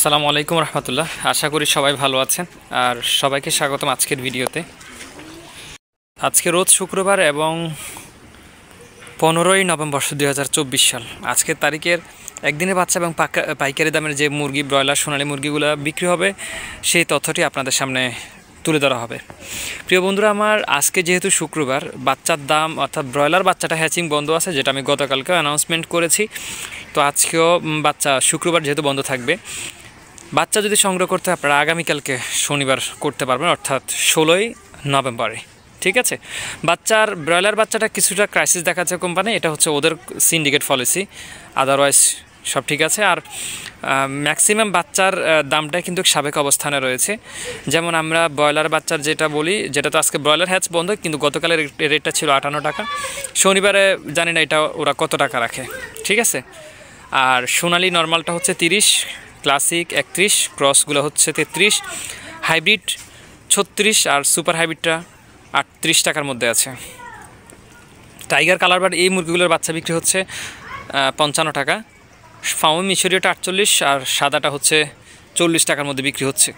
আসসালামু আলাইকুম রহমতুল্লাহ। আশা করি সবাই ভালো আছেন আর সবাইকে স্বাগতম আজকের ভিডিওতে। আজকে রোজ শুক্রবার এবং 15ই নভেম্বর 2024 সাল। আজকের তারিখের একদিনের বাচ্চা এবং পাইকারি দামের যে মুরগি, ব্রয়লার, সোনালী মুরগিগুলো বিক্রি হবে সেই তথ্যটি আপনাদের সামনে তুলে ধরা হবে। প্রিয় বন্ধুরা, আমার আজকে যেহেতু শুক্রবার, বাচ্চার দাম অর্থাৎ ব্রয়লার বাচ্চাটা হ্যাচিং বন্ধ আছে, যেটা আমি গতকালকে অ্যানাউন্সমেন্ট করেছি। তো আজকেও বাচ্চা শুক্রবার যেহেতু বন্ধ থাকবে, বাচ্চা যদি সংগ্রহ করতে আপনারা আগামীকালকে শনিবার করতে পারবেন, অর্থাৎ 16ই নভেম্বরে। ঠিক আছে, ব্রয়লার বাচ্চাটা কিছুটা ক্রাইসিস দেখাচ্ছে কোম্পানি, এটা হচ্ছে ওদের সিন্ডিকেট পলিসি, আদারওয়াইজ সব ঠিক আছে। আর ম্যাক্সিমাম বাচ্চার দামটা কিন্তু সাবেক অবস্থানে রয়েছে। যেমন আমরা ব্রয়লার বাচ্চার যেটা বলি, যেটা তো আজকে ব্রয়লার হ্যাচ বন্ধ, কিন্তু গতকালের রেটটা ছিল 58 টাকা। শনিবারে জানি না এটা ওরা কত টাকা রাখে। ঠিক আছে, আর সোনালী নর্মালটা হচ্ছে 30, ক্লাসিক 31, ক্রসগুলো হচ্ছে 33, হাইব্রিড 36 আর সুপার হাইব্রিডটা 38 টাকার মধ্যে আছে। টাইগার কালার বার্ড এই মুরগিগুলোর বাচ্চা বিক্রি হচ্ছে 55 টাকা, ফাউমি মিশরীয়টা 48 আর সাদাটা হচ্ছে 40 টাকার মধ্যে বিক্রি হচ্ছে।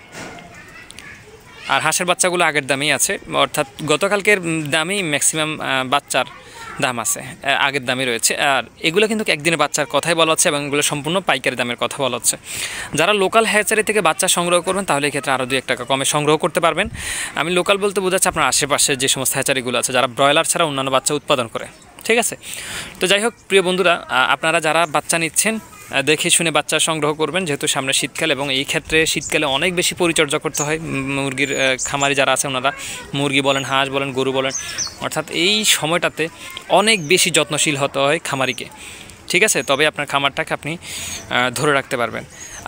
আর হাঁসের বাচ্চাগুলো আগের দামেই আছে, অর্থাৎ গতকালকের দামেই ম্যাক্সিমাম বাচ্চার দাম আছে, আগের দামই রয়েছে। আর এগুলো কিন্তু একদিনের বাচ্চার কথাই বলা হচ্ছে এবং এগুলো সম্পূর্ণ পাইকারি দামের কথা বলা হচ্ছে। যারা লোকাল হ্যাচারি থেকে বাচ্চা সংগ্রহ করবেন তাহলে এক্ষেত্রে আরও 2-1 টাকা কমে সংগ্রহ করতে পারবেন। আমি লোকাল বলতে বোঝাচ্ছি আপনার আশেপাশে যে সমস্ত হ্যাচারিগুলো আছে যারা ব্রয়লার ছাড়া অন্যান্য বাচ্চা উৎপাদন করে। ঠিক আছে, তো যাই হোক প্রিয় বন্ধুরা, আপনারা যারা বাচ্চা নিচ্ছেন দেখে শুনে বাচ্চা সংগ্রহ করবেন, যেহেতু সামনে শীতকাল এবং এই ক্ষেত্রে শীতকালে অনেক বেশি পরিচর্যা করতে হয়। মুরগির খামারি যারা আছে ওনারা, মুরগি বলেন, হাঁস বলেন, গরু বলেন, অর্থাৎ এই সময়টাতে অনেক বেশি যত্নশীল হতে হয় খামারিকে। ঠিক আছে, তবে আপনার খামারটাকে আপনি ধরে রাখতে পারবেন।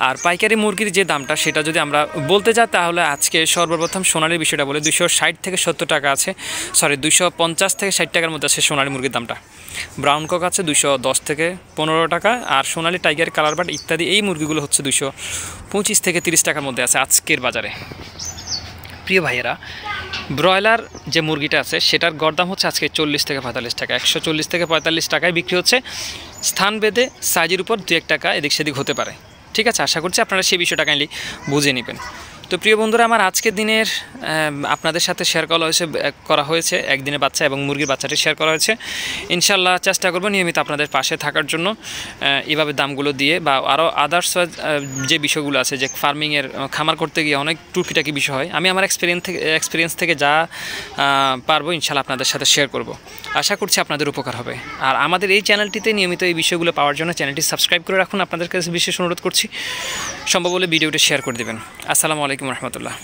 আর পাইকারি মুরগির যে দামটা সেটা যদি আমরা বলতে যাই তাহলে আজকে সর্বপ্রথম সোনালির বিষয়টা বলে 260 থেকে 70 টাকা আছে, 250 থেকে 60 টাকার মধ্যে আছে সোনালী মুরগির দামটা। ব্রাউন কক আছে 210 থেকে 15 টাকা, আর সোনালী, টাইগার, কালার বার্ড ইত্যাদি এই মুরগিগুলো হচ্ছে 225 থেকে 30 টাকার মধ্যে আছে আজকের বাজারে। প্রিয় ভাইয়েরা, ব্রয়লার যে মুরগিটা আছে সেটার গড়দাম হচ্ছে আজকে 40 থেকে 45 টাকা, 140 থেকে 45 টাকায় বিক্রি হচ্ছে। স্থান ভেদে সাইজের উপর 2-1 টাকা এদিক সেদিক হতে পারে। ঠিক আছে, আশা করছি আপনারা সেই বিষয়টা কাইন্ডলি বুঝে নেবেন। তো প্রিয় বন্ধুরা, আমার আজকের দিনের আপনাদের সাথে শেয়ার করা হয়েছে একদিনের বাচ্চা এবং মুরগির বাচ্চাটি শেয়ার করা হয়েছে। ইনশাল্লাহ চেষ্টা করব নিয়মিত আপনাদের পাশে থাকার জন্য, এভাবে দামগুলো দিয়ে বা আরও আদার্স যে বিষয়গুলো আছে, যে ফার্মিংয়ের খামার করতে গিয়ে অনেক টুকিটাকি বিষয় হয়, আমি আমার এক্সপিরিয়েন্স থেকে যা পারবো ইনশাল্লাহ আপনাদের সাথে শেয়ার করব। আশা করছি আপনাদের উপকার হবে। আর আমাদের এই চ্যানেলটিতে নিয়মিত এই বিষয়গুলো পাওয়ার জন্য চ্যানেলটি সাবস্ক্রাইব করে রাখুন। আপনাদের কাছে বিশেষ অনুরোধ করছি, সম্ভব হলে ভিডিওটি শেয়ার করে দেবেন। আসসালামু আলাইকুম রহমতুল্লাহ।